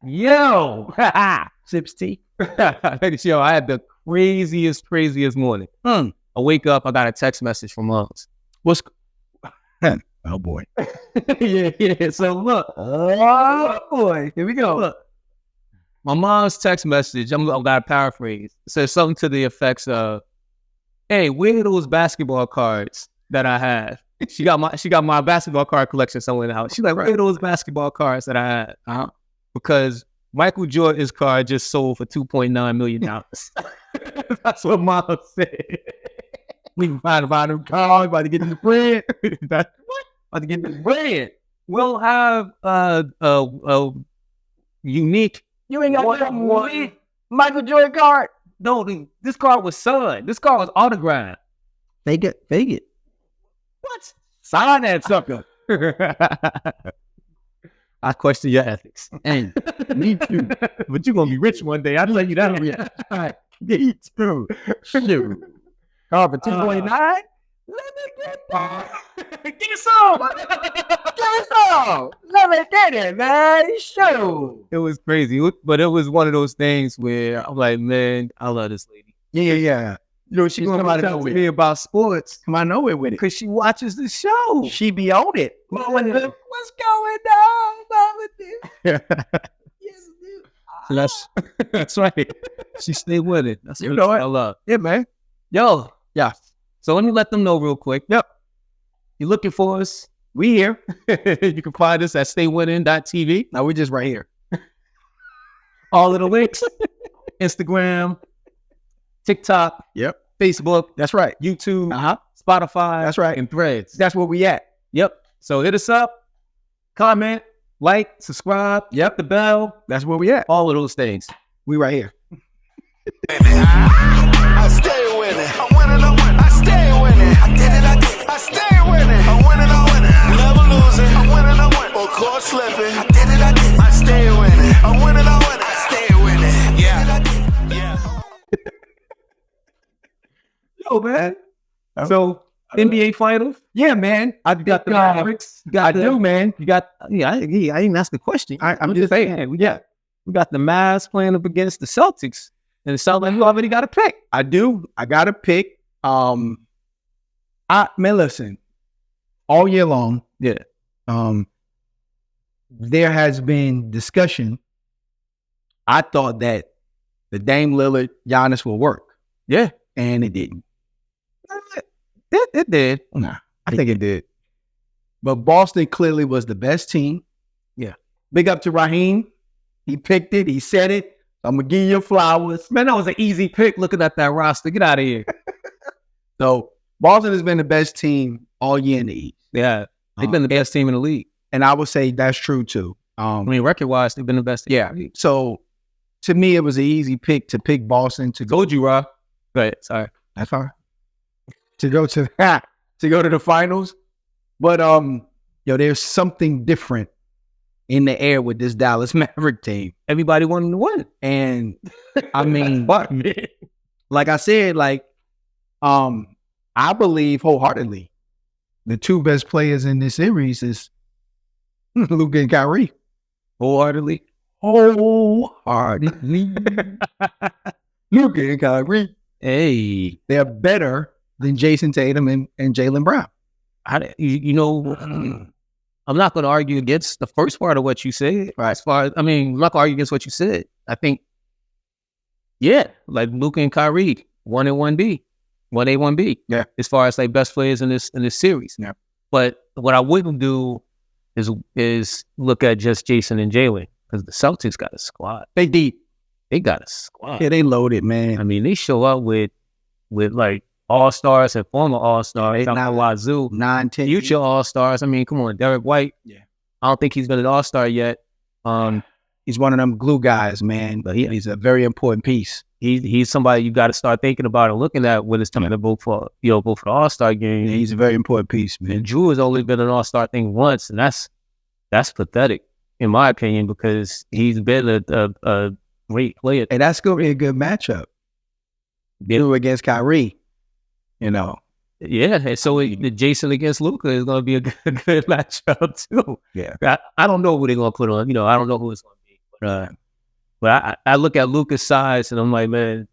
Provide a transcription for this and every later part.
Yo, Sips tea. yo, I had the craziest morning. I wake up, I got a text message from moms. What's oh boy. yeah. So look, Oh boy. Here we go. look, my mom's text message. I'm gonna paraphrase. It says something to the effects of, "Hey, where are those basketball cards that I have?" She got my basketball card collection somewhere in the house. She's like, "Where are those basketball cards that I have?" Because Michael Jordan's card just sold for $2.9 million. That's what mom said. We can find a car, about to get in the bread. What? About to get in the bread. We'll have a unique. You ain't got one. Michael Jordan card. No, this card was signed. This card was autographed. Fake it. What? Sign that sucker. I question your ethics. And me too. But you're gonna be rich one day. I'll tell you that. Me too. Shoot. Card for 2.9. Let me get that. Get some. Let me get it, man. Shoot. It was crazy, but it was one of those things where I'm like, man, I love this lady. Yeah. You know, she's Gonna come out of tell nowhere. me about sports Come out of nowhere with it. because she watches the show. She be on it. What's going on, Mama? So that's right. She stayed with it. That's You what know it. I love. Yeah, man. Yo, Yeah. so let me let them know real quick. Yep. You looking for us? We here. You can find us at staywithin.tv. Now we're just right here. All of the links. Instagram, TikTok, Yep. Facebook, That's right. YouTube, Uh-huh. Spotify, That's right. and Threads. That's where we at. Yep. So hit us up, comment, like, subscribe, Yep. the bell, That's where we at. all of those things. We right here. I stay winning. I'm winning, I stay winning. I did it, I stay winning. I'm winning, never losing. I'm winning, or caught slipping. I did it, I stay winning. I'm winning, I stay winning. Yeah. Yo, man. So NBA Finals. Yeah, man. I got the Mavericks. I do, man. You got. Yeah, I didn't ask the question. I'm just saying. We got the Mavs playing up against the Celtics, and it sounds like you already got a pick. I do. I got to pick. Man, listen. All year long, Yeah. there has been discussion. I thought that the Dame Lillard Giannis will work, Yeah. and it didn't. It did. Nah, I think it did. But Boston clearly was the best team. Yeah. Big up to Raheem. He picked it. He said it. I'm gonna give you your flowers. Man, that was an easy pick looking at that roster. Get out of here. So Boston has been the best team all year in the East. Yeah. They've been the best team in the league. And I would say that's true too. I mean, record-wise, they've been the best team. Yeah. in the league. So to me, it was an easy pick to pick Boston to go. Told you, Rob. Go ahead. Sorry. That's fine. To go to the finals. But there's something different in the air with this Dallas Maverick team. Everybody wanted to win. And I mean, But man. like I said, I believe wholeheartedly the two best players in this series is Luka and Kyrie. Wholeheartedly. Wholeheartedly. Luka and Kyrie. Hey. They're better than Jason Tatum and Jaylen Brown. I'm not going to argue against the first part of what you said. Right. I'm not going to argue against what you said. I think, yeah, like Luka and Kyrie, 1 and 1B, 1A, 1B. Yeah. As far as like best players in this series. Yeah. But what I wouldn't do is look at just Jason and Jalen, because the Celtics got a squad. They deep. They got a squad. Yeah, they loaded, man. I mean, they show up with like all-stars and former all-stars. Eight, nine, Wazoo. 9, 10. Future all-stars. I mean, come on, Derek White. Yeah. I don't think he's been an all-star yet. He's one of them glue guys, man. But he's a very important piece. He's somebody you got to start thinking about and looking at when it's time to vote for the All-Star game. Yeah, he's a very important piece, man. And Drew has only been an all-star thing once, and that's pathetic, in my opinion, because he's been a great player. And that's going to be a good matchup. Drew against Kyrie, Yeah, and so the Jason against Luka is going to be a good matchup, too. Yeah. I don't know who they're going to put on. I don't know who it's going to be. But I look at Luka's size and I'm like, man,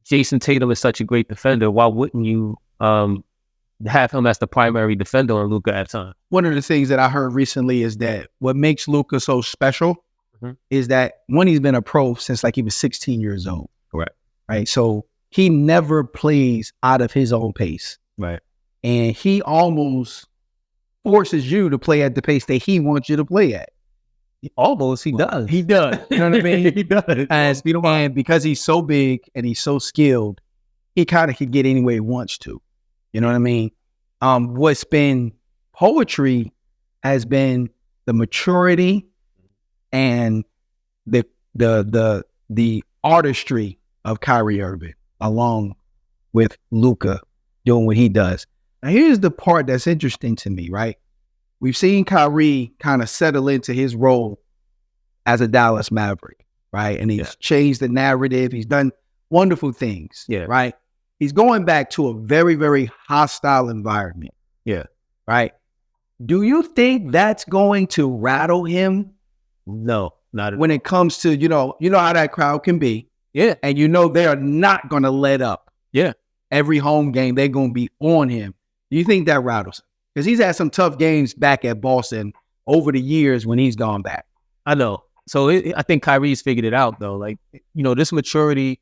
Jason Tatum is such a great defender. Why wouldn't you have him as the primary defender on Luka at times? One of the things that I heard recently is that what makes Luka so special is that when he's been a pro since like he was 16 years old. Correct. Right. So he never plays out of his own pace. Right. And he almost forces you to play at the pace that he wants you to play at. Almost, he does. He does. You know what I mean? He does. And because he's so big and he's so skilled, he kind of can get any way he wants to. You know what I mean? What's been poetry has been the maturity and the artistry of Kyrie Irving along with Luka doing what he does. Now, here's the part that's interesting to me, right? We've seen Kyrie kind of settle into his role as a Dallas Maverick, right? And he's changed the narrative. He's done wonderful things, right? He's going back to a very, very hostile environment. Yeah. Right? Do you think that's going to rattle him? No, not at all. When it comes to, you know how that crowd can be. Yeah. And you know they are not going to let up. Yeah. Every home game, they're going to be on him. Do you think that rattles him? Because he's had some tough games back at Boston over the years when he's gone back. I know. So I think Kyrie's figured it out, though. Like, this maturity,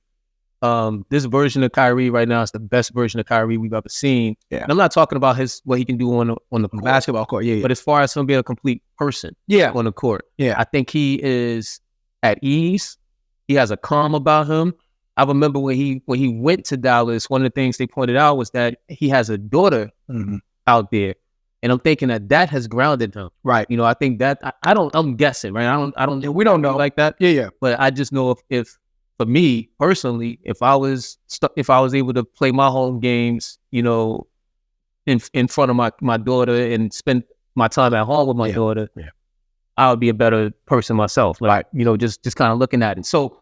this version of Kyrie right now is the best version of Kyrie we've ever seen. Yeah. And I'm not talking about what he can do on the basketball court. Yeah. But as far as him being a complete person on the court, I think he is at ease. He has a calm about him. I remember when he went to Dallas, one of the things they pointed out was that he has a daughter out there. And I'm thinking that has grounded him. Right. I think that I'm guessing, right? We don't know like that. Yeah. But I just know if for me personally, if I was able to play my home games, in front of my daughter and spend my time at home with my daughter, I would be a better person myself. Like, just kind of looking at it. So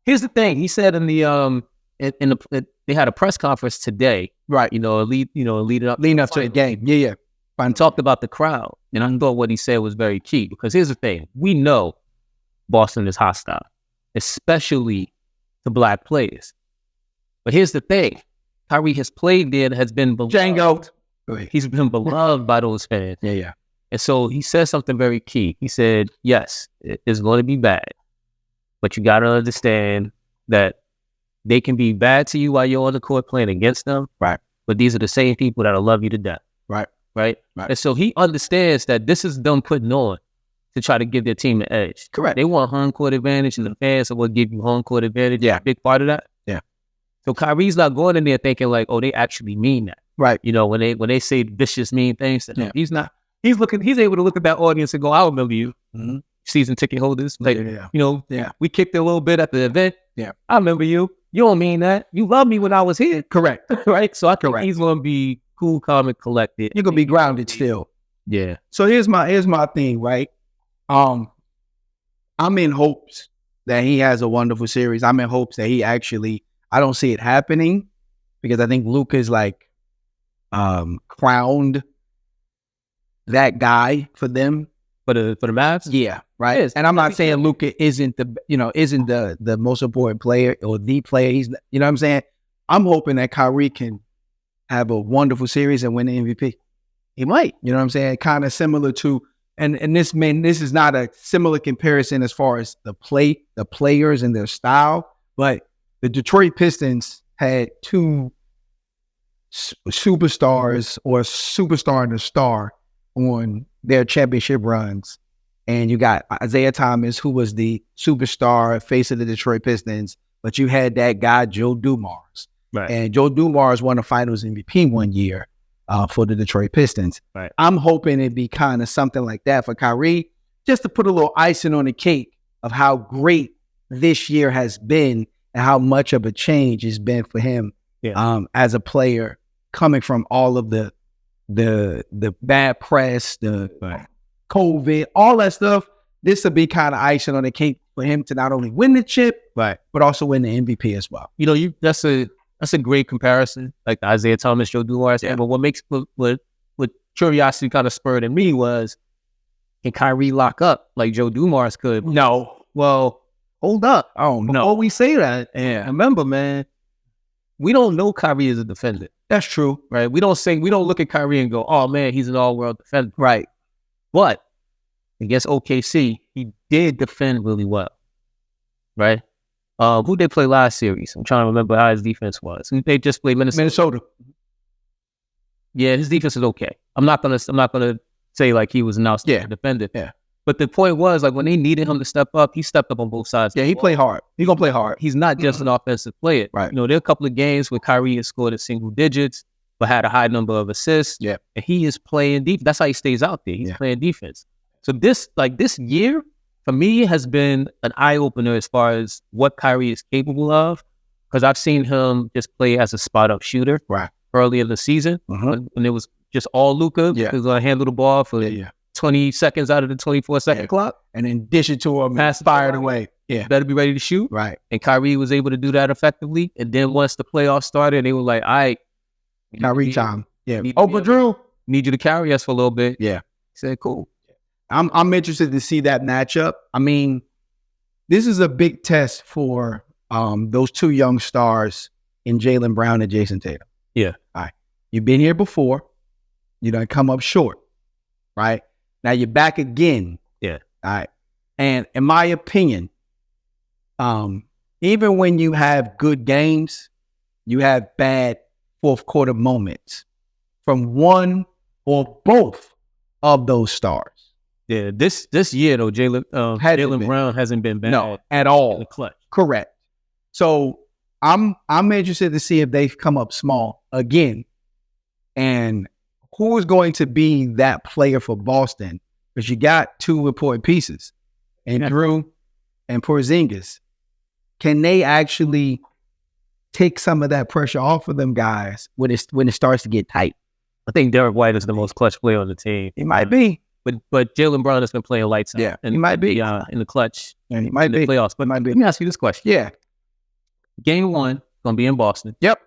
here's the thing. He said in the they had a press conference today, right? Leading up to the game. Yeah. And talked about the crowd. And I thought what he said was very key, because here's the thing. We know Boston is hostile, especially to black players. But here's the thing. Kyrie has played there and has been beloved. Django. He's been beloved by those fans. Yeah. And so he said something very key. He said, yes, it's going to be bad, but you got to understand that they can be bad to you while you're on the court playing against them. Right. But these are the same people that'll love you to death. Right. And so he understands that this is them putting on to try to give their team the edge. Correct. They want home court advantage, and the fans will give you home court advantage. Yeah. A big part of that. Yeah. So Kyrie's not going in there thinking like, oh, they actually mean that. Right. When they say vicious, mean things to him, he's not. He's able to look at that audience and go, I remember you. Mm-hmm. Season ticket holders. Like, we kicked it a little bit at the event. Yeah. I remember you. You don't mean that. You loved me when I was here. Correct. Right? So I think he's going to be cool, calm, and collected. You're going to be grounded still. Yeah. So here's my thing, right? I'm in hopes that he has a wonderful series. I'm in hopes that he actually, I don't see it happening, because I think Luka is like crowned that guy for them. For the Mavs? Yeah, right. And I'm not saying Luka isn't the most important player or the player. He's, you know what I'm saying? I'm hoping that Kyrie can have a wonderful series and win the MVP. He might, you know what I'm saying? Kind of similar to, and this is not a similar comparison as far as the players and their style, but the Detroit Pistons had two superstars, or a superstar and a star, on their championship runs. And you got Isaiah Thomas, who was the superstar face of the Detroit Pistons, but you had that guy, Joe Dumars. Right. And Joe Dumars won a finals MVP one year for the Detroit Pistons. Right. I'm hoping it'd be kind of something like that for Kyrie, just to put a little icing on the cake of how great this year has been and how much of a change it's been for him as a player, coming from all of the bad press, the COVID, all that stuff. This will be kind of icing on the cake for him to not only win the chip, but also win the MVP as well. That's a great comparison, like the Isaiah Thomas, Joe Dumars. But what curiosity kind of spurred in me was, can Kyrie lock up like Joe Dumars could? No. Well, hold up. Oh, no. Before we say that, Yeah. remember, man, we don't know Kyrie as a defender, That's true. right? We don't look at Kyrie and go, oh man, he's an all-world defender. Right. But against OKC, he did defend really well, right? Who they play last series? I'm trying to remember how his defense was. They just played Minnesota. Yeah, his defense is okay. I'm not gonna say like he was an outstanding defender. Yeah. But the point was, like, when they needed him to step up, he stepped up on both sides. Yeah, he played hard. He's gonna play hard. He's not just an offensive player. Right. You know, there are a couple of games where Kyrie has scored in single digits, but had a high number of assists. Yeah. And he is playing defense. That's how he stays out there. He's playing defense. So this year, for me, has been an eye-opener as far as what Kyrie is capable of. Because I've seen him just play as a spot-up shooter early in the season when it was just all Luka. Yeah. He was going to handle the ball for 20 seconds out of the 24-second clock. And then dish it to him, pass fired away. Yeah. Better be ready to shoot. Right. And Kyrie was able to do that effectively. And then once the playoffs started, they were like, all right. Kyrie time. Yeah. But Drew. Need you to carry us for a little bit. Yeah. He said, cool. I'm interested to see that matchup. I mean, this is a big test for those two young stars in Jaylen Brown and Jason Tatum. Yeah. All right. You've been here before. You done come up short. Right? Now you're back again. Yeah. All right. And in my opinion, even when you have good games, you have bad fourth quarter moments from one or both of those stars. Yeah, this year though, Jaylen Brown hasn't been bad at all. In the clutch. Correct. So I'm interested to see if they've come up small again, and who is going to be that player for Boston? Because you got two important pieces, and Drew and Porzingis. Can they actually take some of that pressure off of them guys when it starts to get tight? I think Derek White is the most clutch player on the team. He might be. But Jaylen Brown has been playing lights out. Yeah, and he might be in the clutch. And he might be in the playoffs. But might be. Let me ask you this question. Yeah. Game 1 gonna be in Boston. Yep.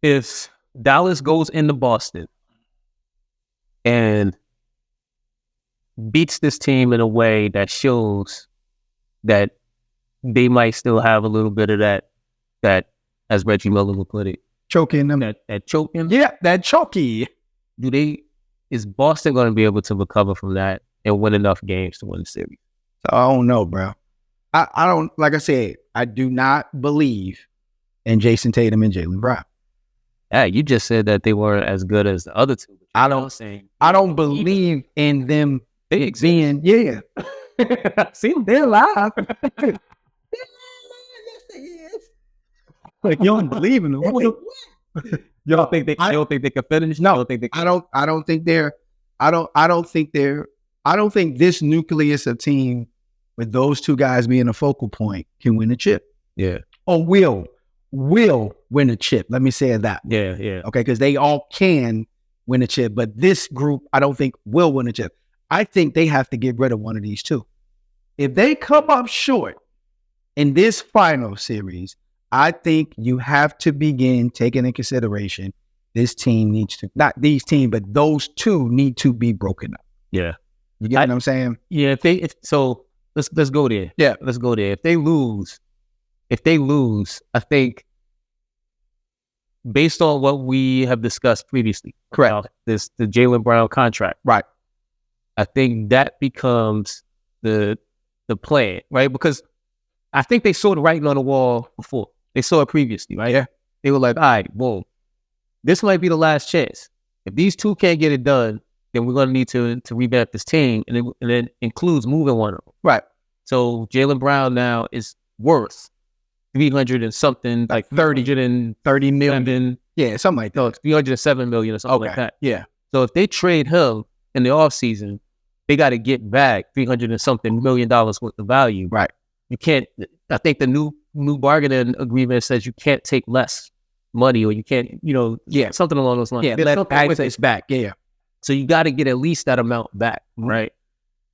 If Dallas goes into Boston and beats this team in a way that shows that they might still have a little bit of that as Reggie Miller would put it, choking them. That choking. Yeah, that choky. Is Boston going to be able to recover from that and win enough games to win the series? So I don't know, bro. I don't, like I said, I do not believe in Jason Tatum and Jaylen Brown. Yeah, you just said that they weren't as good as the other two. I don't believe in them being, yeah. See them, they're alive. Like, you don't believe in them. You don't think they can finish? No, I don't think they can. I don't think this nucleus of team with those two guys being a focal point can win a chip. Yeah. Or will win a chip. Let me say it that way. Yeah. Okay, because they all can win a chip, but this group I don't think will win a chip. I think they have to get rid of one of these two. If they come up short in this final series, I think you have to begin taking into consideration this team needs to, not these team, but those two need to be broken up. Yeah. You get what I'm saying? Yeah. So let's go there. Yeah. Let's go there. If they lose, I think based on what we have discussed previously, correct, the Jaylen Brown contract, right? I think that becomes the plan, right? Because I think they saw the writing on the wall before. They saw it previously, right? Yeah. They were like, all right, boom, this might be the last chance. If these two can't get it done, then we're going to need to revamp this team, and it includes moving one of them. Right. So Jaylen Brown now is worth 300 and something, like 30 million. Yeah, something like that. No, 307 million or something like that. Yeah. So if they trade him in the offseason, they got to get back 300 and something million dollars worth of value. Right. You can't. I think the new bargaining agreement says you can't take less money, or you can't, something along those lines. Yeah, let access back. Yeah. So you got to get at least that amount back, right?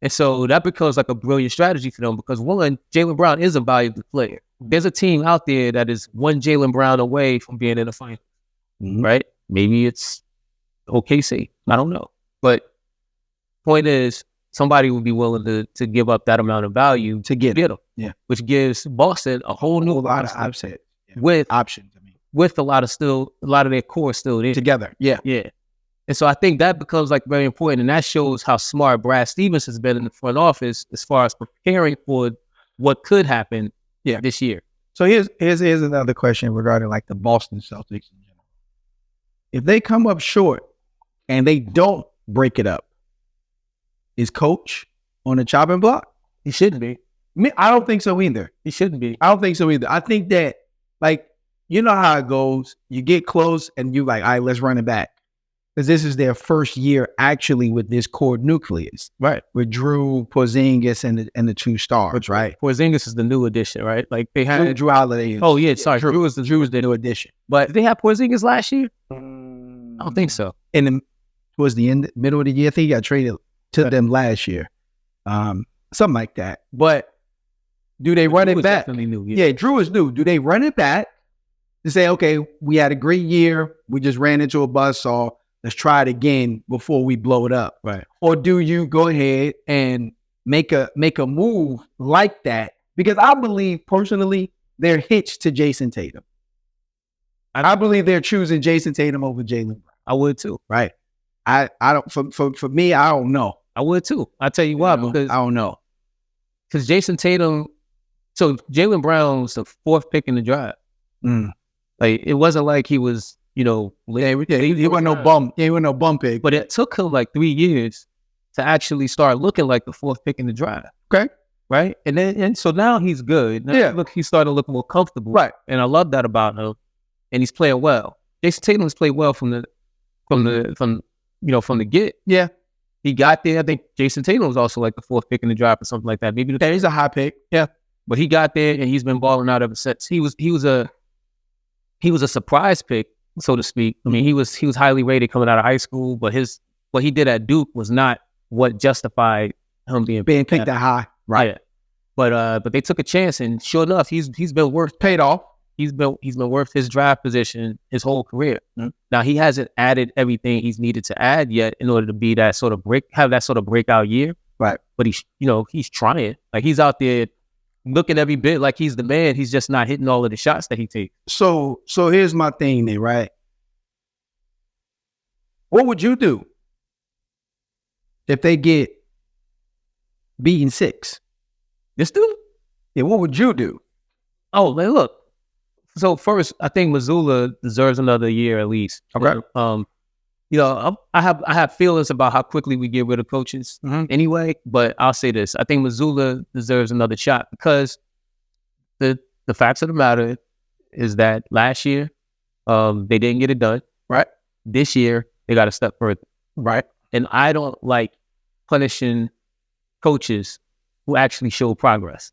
And so that becomes like a brilliant strategy for them, because one, Jaylen Brown is a valuable player. There's a team out there that is one Jaylen Brown away from being in the final, right? Maybe it's OKC. I don't know. But point is, somebody would be willing to give up that amount of value To get him. Yeah. Which gives Boston a whole new lot of options. with Options. I mean, with a lot of their core still there. together. Yeah. Yeah. And so I think that becomes like very important. And that shows how smart Brad Stevens has been in the front office as far as preparing for what could happen this year. So here's another question regarding like the Boston Celtics in general. If they come up short and they don't break it up, is coach on the chopping block? He shouldn't be. I don't think so either. He shouldn't be. I don't think so either. I think that, like, you know how it goes. You get close and you like, all right, let's run it back. Because this is their first year actually with this core nucleus. Right. With Drew, Porzingis, and the two stars, right? Porzingis is the new addition, right? Like they had Drew Holiday. Oh yeah, sorry. Drew was the new addition. But did they have Porzingis last year? I don't think so. Towards the middle of the year, I think he got traded to them last year. Something like that. But do they run it back? New, yeah, Drew is new. Do they run it back to say, okay, we had a great year, we just ran into a buzzsaw, let's try it again before we blow it up? Right. Or do you go ahead and make a move like that? Because I believe personally they're hitched to Jason Tatum. And I believe they're choosing Jason Tatum over Jaylen Brown. I would too. Right. I don't for me, I don't know. I would too. I'll tell you why, because I don't know. Because Jason Tatum, so Jaylen Brown was the 4th pick in the draft. Like it wasn't like he was, he wasn't no bum. Yeah, he wasn't no bum pick. But it took him like 3 years to actually start looking like the 4th pick in the draft. Okay. Right. And so now he's good. Now he's starting to look more comfortable. Right. And I love that about him. And he's playing well. Jason Tatum's played well from the get. Yeah. He got there. I think Jason Tatum was also like the 4th pick in the draft or something like that. Maybe he's a high pick. Yeah. But he got there and he's been balling out ever since. He was a surprise pick, so to speak. I mean, he was highly rated coming out of high school, but what he did at Duke was not what justified him being picked that high. Right. Yeah. But they took a chance, and sure enough, he's been worth paid off. He's been worth his draft position his whole career. Mm-hmm. Now he hasn't added everything he's needed to add yet in order to be that sort of breakout year. Right. But he's trying. Like he's out there looking every bit like he's the man. He's just not hitting all of the shots that he takes. So here's my thing then, right? What would you do if they get beaten 6? This dude? Yeah, what would you do? Oh, look. So first, I think Missoula deserves another year at least. Okay. I have feelings about how quickly we get rid of coaches anyway, but I'll say this. I think Missoula deserves another shot because the facts of the matter is that last year, they didn't get it done. Right. This year, they got a step further. Right. And I don't like punishing coaches who actually show progress.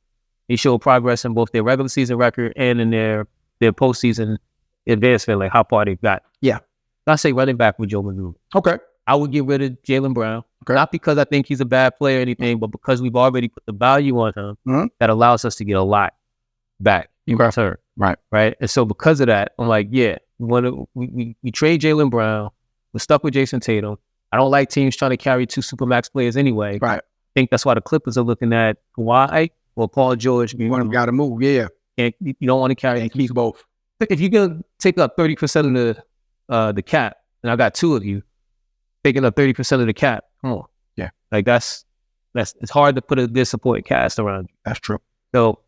They show progress in both their regular season record and in their postseason advancement, like how far they've got. Yeah. I say running back with Joe Mazzulla. Okay. I would get rid of Jaylen Brown. Okay. Not because I think he's a bad player or anything, but because we've already put the value on him that allows us to get a lot back in return. Right. Right. And so because of that, I'm like, yeah, we trade Jaylen Brown. We're stuck with Jason Tatum. I don't like teams trying to carry 2 supermax players anyway. Right. I think that's why the Clippers are looking at Kawhi or Paul George. One of them got to move. Yeah. And you don't want to carry and keep both. If you're gonna take up 30% of the cap, and I got 2 of you taking up 30% of the cap, come on. Yeah. Like it's hard to put a good supporting cast around you. That's true. So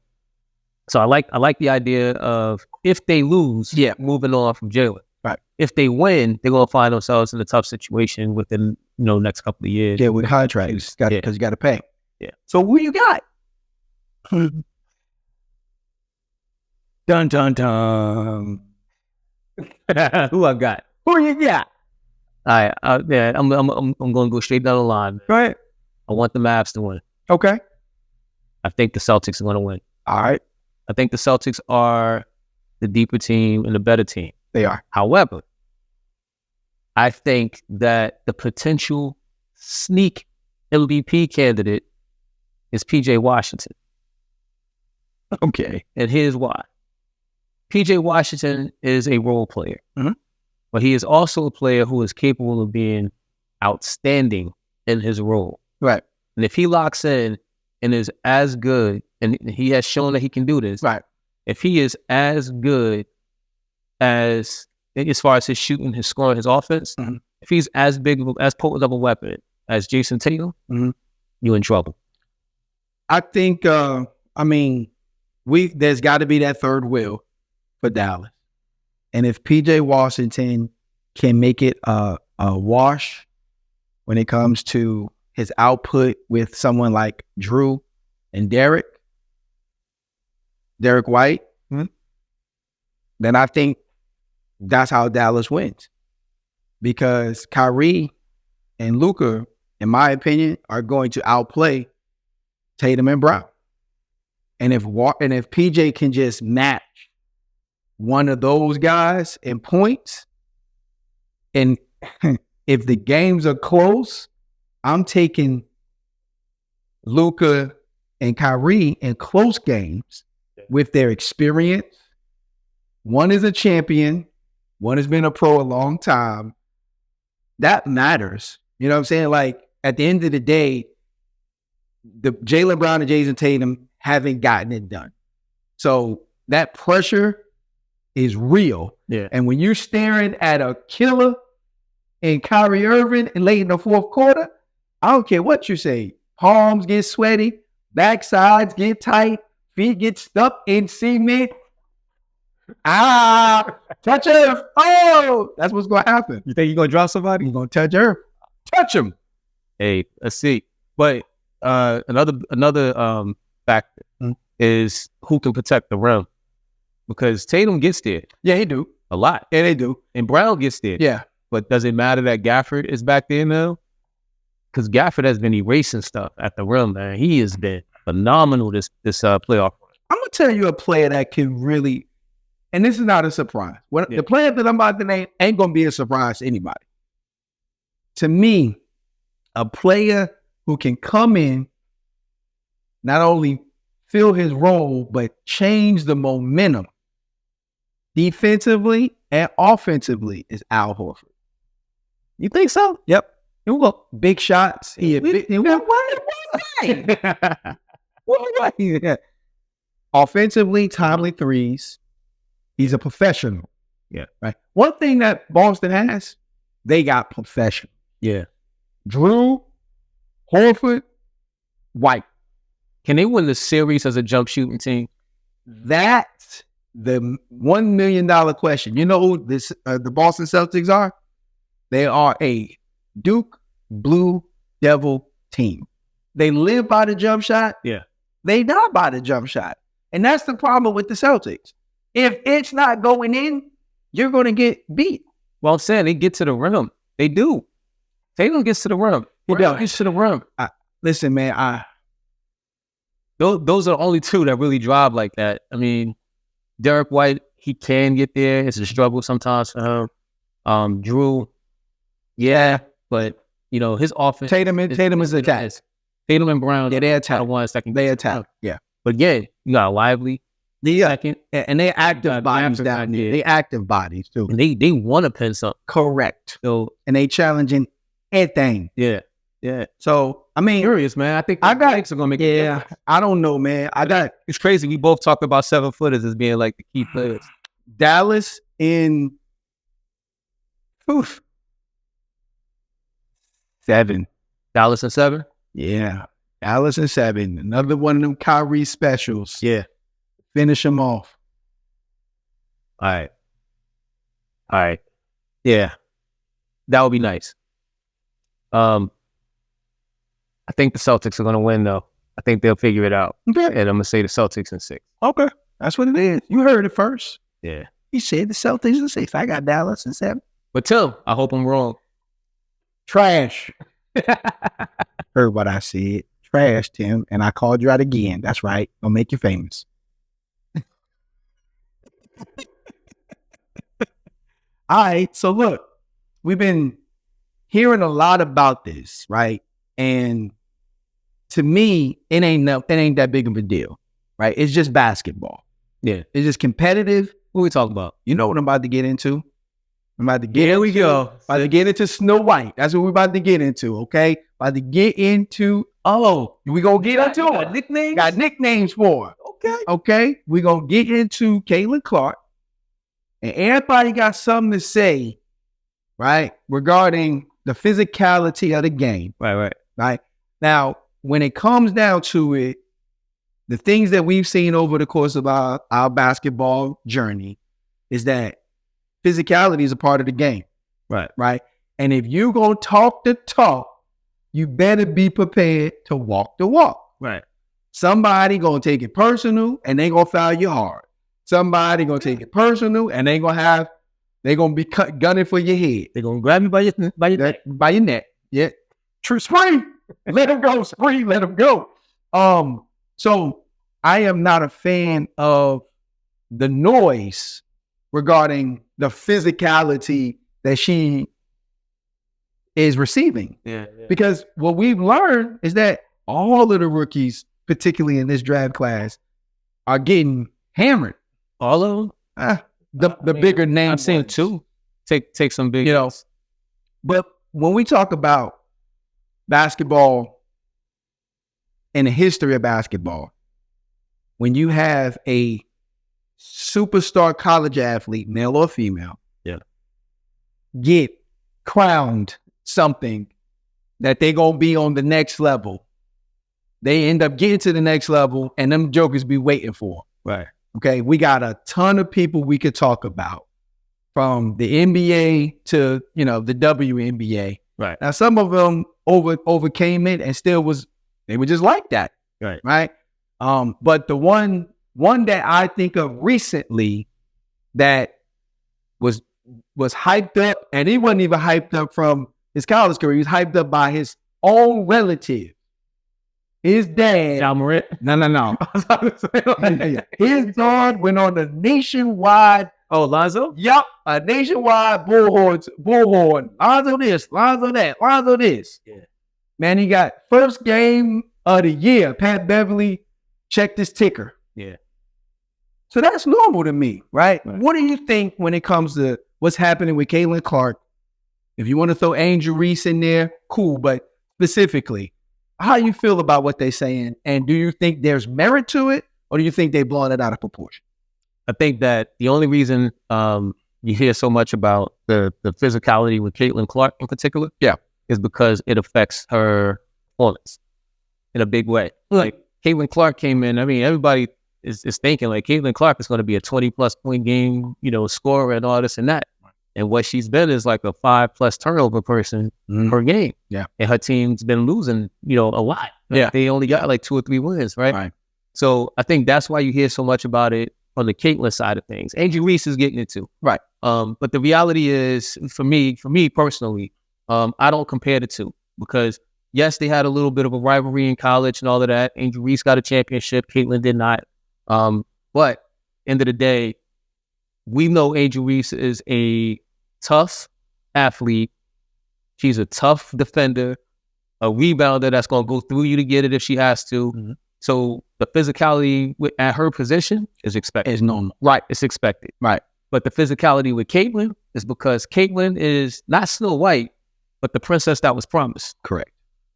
I like the idea of if they lose, moving on from Jaylen. Right. If they win, they're gonna find themselves in a tough situation within next couple of years. Yeah, with contracts, because you got to pay. Yeah. So who you got? Dun dun dun. Who I got? Who you got? All right. I'm going to go straight down the line. Right. I want the Mavs to win. Okay. I think the Celtics are going to win. All right. I think the Celtics are the deeper team and the better team. They are. However, I think that the potential sneak MVP candidate is PJ Washington. Okay. And here's why. PJ Washington is a role player, but he is also a player who is capable of being outstanding in his role. Right. And if he locks in and is as good, and he has shown that he can do this, Right. if he is as good as far as his shooting, his scoring, his offense, if he's as potent of a weapon as Jason Tatum, you're in trouble. I think, there's got to be that third wheel for Dallas. And if PJ Washington can make it a wash when it comes to his output with someone like Drew and Derek White, then I think that's how Dallas wins. Because Kyrie and Luka, in my opinion, are going to outplay Tatum and Brown. And if PJ can just match one of those guys in points, and if the games are close, I'm taking Luka and Kyrie in close games with their experience. One is a champion. One has been a pro a long time. That matters. You know what I'm saying? Like, at the end of the day, the Jaylen Brown and Jason Tatum haven't gotten it done. So that pressure is real. Yeah. And when you're staring at a killer in Kyrie Irving and late in the fourth quarter, I don't care what you say. Palms get sweaty, backsides get tight, feet get stuck in cement. Touch earth. Oh, that's what's going to happen. You think you're going to drop somebody? You're going to touch earth. Touch him. Hey, let's see. But another factor is who can protect the rim. Because Tatum gets there. Yeah, he do. A lot. Yeah, they do. And Brown gets there. Yeah. But does it matter that Gafford is back there now? Because Gafford has been erasing stuff at the rim, man. He has been phenomenal this playoff. I'm going to tell you a player that can really, and this is not a surprise. The player that I'm about to name ain't going to be a surprise to anybody. To me, a player who can come in, not only fill his role, but change the momentum defensively and offensively is Al Horford. You think so? Yep. Well, big shots. Offensively, timely threes. He's a professional. Yeah. Right. One thing that Boston has, they got professional. Yeah. Drew, Horford, White. Can they win the series as a jump shooting team? That's the $1 million question. You know who the Boston Celtics are? They are a Duke Blue Devil team. They live by the jump shot. Yeah. They die by the jump shot. And that's the problem with the Celtics. If it's not going in, you're going to get beat. Well, I'm saying they get to the rim. They do. Tatum gets to the rim. He gets to the rim. Listen, man, those are the only two that really drive like that. I mean, Derek White, he can get there. It's a struggle sometimes for him. Drew, yeah, but his offense. Tatum is attack. Tatum and Brown, yeah, they attack. The ones that can they attack. Yeah, but yeah, you got Lively. Second, and they're active bodies down there. They active bodies too. And they want to pin something. Correct. So and they challenging anything. Yeah. So I mean, curious, man. I think the Knicks are gonna make. Yeah, I don't know, man. It's crazy. We both talk about 7-footers as being like the key players. Dallas in 7. Dallas in 7. Yeah, Dallas in 7. Another one of them Kyrie specials. Yeah, finish them off. All right. Yeah, that would be nice. I think the Celtics are going to win, though. I think they'll figure it out. Okay. And I'm going to say the Celtics in 6. Okay. That's what it is. You heard it first. Yeah. You said the Celtics in 6. I got Dallas in 7. But Tim, I hope I'm wrong. Trash. Heard what I said. Trash, Tim. And I called you out again. That's right. I'll make you famous. All right. So look, we've been hearing a lot about this, right? And to me, it ain't that big of a deal, right? It's just basketball. Yeah. It's just competitive. What are we talking about? You know what I'm about to get into? I'm about to get Here we go. About to get into Snow White. That's what we're about to get into, okay? About to get into Oh, We gonna get into got it. nicknames? Got nicknames for her. Okay. Okay, we gonna get into Caitlin Clark, and everybody got something to say, right, regarding the physicality of the game. Right now, when it comes down to it, the things that we've seen over the course of our basketball journey is that physicality is a part of the game. Right. And if you gonna talk the talk, you better be prepared to walk the walk. Right. Somebody gonna take it personal and they gonna foul you hard. Somebody gonna take it personal and they gonna be gunning for your head. They're gonna grab you by your neck. Yeah. True. Spring. Let him go. Spring. Let him go. So I am not a fan of the noise regarding the physicality that she is receiving. Yeah. Because what we've learned is that all of the rookies, particularly in this draft class, are getting hammered. All of them? The bigger names. I've seen two. Take some big, But when we talk about basketball and the history of basketball, when you have a superstar college athlete, male or female, get crowned something that they gonna be on the next level, they end up getting to the next level, and them jokers be waiting for. Right. Okay, we got a ton of people we could talk about, from the NBA to the WNBA. Right. Now, some of them overcame it and they were just like that. Right. But the one that I think of recently that was hyped up, and he wasn't even hyped up from his college career. He was hyped up by his own relative. His dad. John Morant? No. His dad went on a nationwide. Oh, Lonzo? Yup, a nationwide bullhorn. Lonzo this, Lonzo that, Lonzo this. Yeah. Man, he got first game of the year. Pat Beverly checked his ticker. Yeah. So that's normal to me, right? What do you think when it comes to what's happening with Caitlin Clark? If you want to throw Angel Reese in there, cool. But specifically, how you feel about what they're saying? And do you think there's merit to it? Or do you think they're blowing it out of proportion? I think that the only reason you hear so much about the physicality with Caitlin Clark in particular, is because it affects her performance in a big way. Like Caitlin Clark came in, I mean, everybody is thinking like Caitlin Clark is going to be a 20+ point game, scorer and all this and that. And what she's been is like a 5+ turnover person per game. Yeah. And her team's been losing, a lot. They only got like 2 or 3 wins, right? So I think that's why you hear so much about it on the Caitlin side of things. Angel Reese is getting it too. Right. But the reality is, for me personally, I don't compare the two, because yes, they had a little bit of a rivalry in college and all of that. Angel Reese got a championship. Caitlin did not. But end of the day, we know Angel Reese is a tough athlete. She's a tough defender, a rebounder that's going to go through you to get it if she has to. Mm-hmm. So the physicality at her position is expected. It's normal. Right. It's expected. Right. But the physicality with Caitlin is because Caitlin is not Snow White, but the princess that was promised. Correct.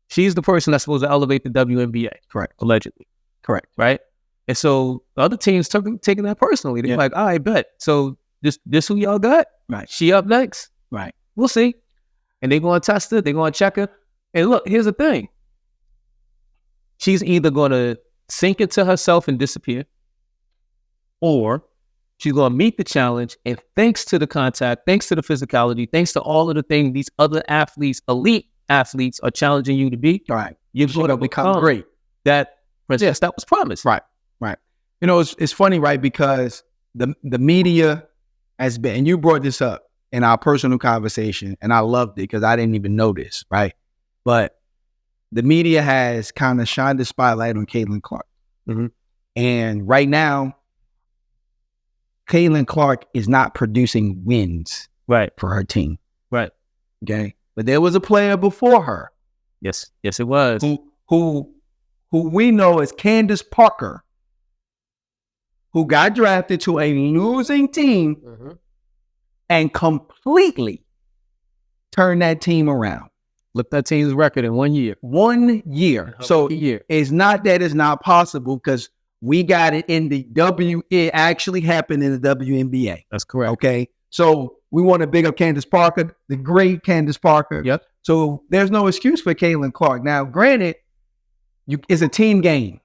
She's the person that's supposed to elevate the WNBA. Correct. Allegedly. Correct. Right. And so the other teams taking that personally. They're like, I bet. So this who y'all got? Right. She up next? Right. We'll see. And they're going to test her. They're going to check her. And look, here's the thing. She's either going to sink into herself and disappear, or she's going to meet the challenge, and thanks to the contact, thanks to the physicality, thanks to all of the things these other athletes, elite athletes, are challenging you to be, you're going to become great. That princess that was promised. Right. It's funny, right? Because the media has been, and you brought this up in our personal conversation, and I loved it because I didn't even know this, right? But the media has kind of shined the spotlight on Caitlin Clark. Mm-hmm. And right now, Caitlin Clark is not producing wins for her team. Right. Okay. But there was a player before her. Yes, it was. Who we know as Candace Parker, who got drafted to a losing team and completely turned that team around. Flip that team's record in 1 year. 1 year. So it's not that it's not possible because we got it in the it actually happened in the WNBA. That's correct. Okay. So we want to big up Candace Parker, the great Candace Parker. Yep. So there's no excuse for Caitlin Clark. Now, granted, it's a team game,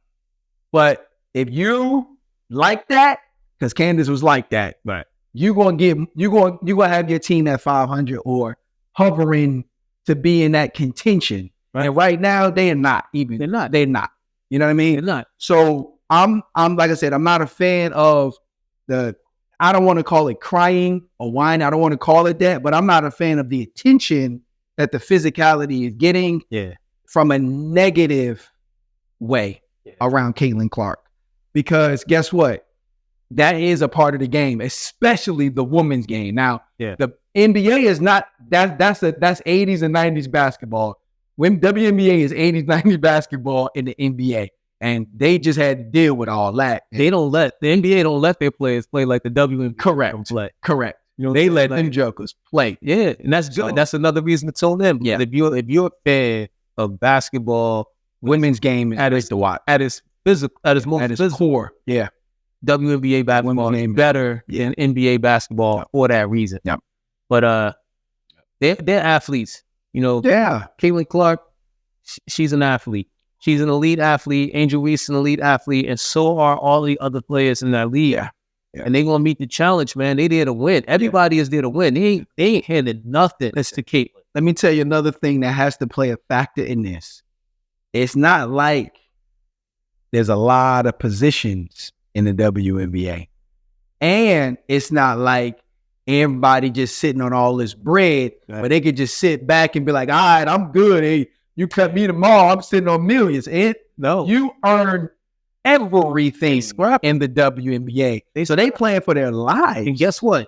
but if you like that, because Candace was like that, Right. you're gonna have your team at 500 or hovering to be in that contention. Right. And right now they're not even. They're not. You know what I mean? They're not. So I'm like I said, I'm not a fan of I don't want to call it crying or whining. I don't want to call it that, but I'm not a fan of the attention that the physicality is getting from a negative way around Caitlin Clark. Because guess what? That is a part of the game, especially the women's game. Now, the NBA is not that's 80s and 90s basketball. When WNBA is 80s, 90s basketball in the NBA. And they just had to deal with all that. The NBA don't let their players play like the WNBA. Correct. You know, they let them jokers play. Yeah, and that's good. That's another reason to tune in. Yeah. If you're a fan of basketball, Women's game at its core. Yeah. WNBA basketball is better than NBA basketball for that reason. Yeah. But they're athletes. You know, Caitlin Clark, she's an athlete. She's an elite athlete. Angel Reese is an elite athlete, and so are all the other players in that league. Yeah. And they're gonna meet the challenge, man. They there to win. Everybody is there to win. They ain't handed nothing to Caitlin. Let me tell you another thing that has to play a factor in this. It's not like there's a lot of positions in the WNBA. And it's not like everybody just sitting on all this bread, but they could just sit back and be like, all right, I'm good. Hey, you cut me tomorrow, I'm sitting on millions. No. You earn everything in the WNBA. So they playing for their lives. And guess what?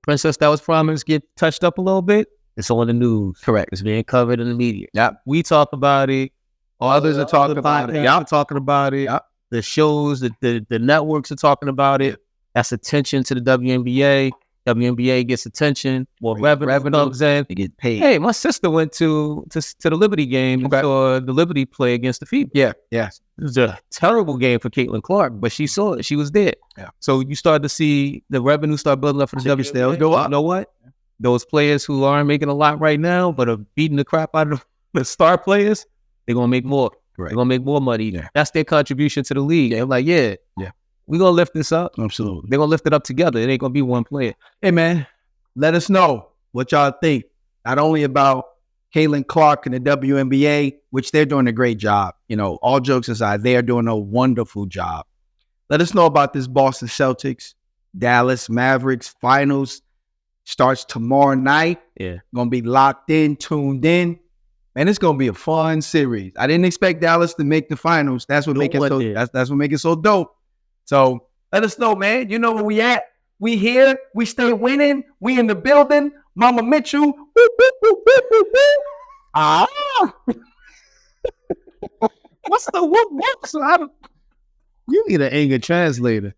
Princess that was promised get touched up a little bit. It's on the news. Correct. It's being covered in the media. Yep. We talk about it. Others are talking about it. Y'all talking about it. Yep. The shows, the networks are talking about it. That's attention to the WNBA. WNBA gets attention. More revenue comes in. They get paid. Hey, my sister went to the Liberty game and saw the Liberty play against the Fever. Yeah. It was a terrible game for Caitlin Clark, but she saw it. She was there. Yeah. So you start to see the revenue start building up for the WNBA. Go up. You know what? Those players who aren't making a lot right now, but are beating the crap out of the star players, they're going to make more. Right. They're going to make more money. Yeah. That's their contribution to the league. They're like, we're going to lift this up. Absolutely. They're going to lift it up together. It ain't going to be one player. Hey, man, let us know what y'all think. Not only about Caitlin Clark and the WNBA, which they're doing a great job. You know, all jokes aside, they are doing a wonderful job. Let us know about this Boston Celtics, Dallas Mavericks finals. Starts tomorrow night. Yeah. Going to be locked in, tuned in. Man, it's going to be a fun series. I didn't expect Dallas to make the finals. That's what makes it that's what makes it so dope. So let us know, man. You know where we at. We here. We stay winning. We in the building. Mama Mitchell. Woo, woo, woo, woo, woo, woo. Ah. What's the whoop whoop? So you need an anger translator.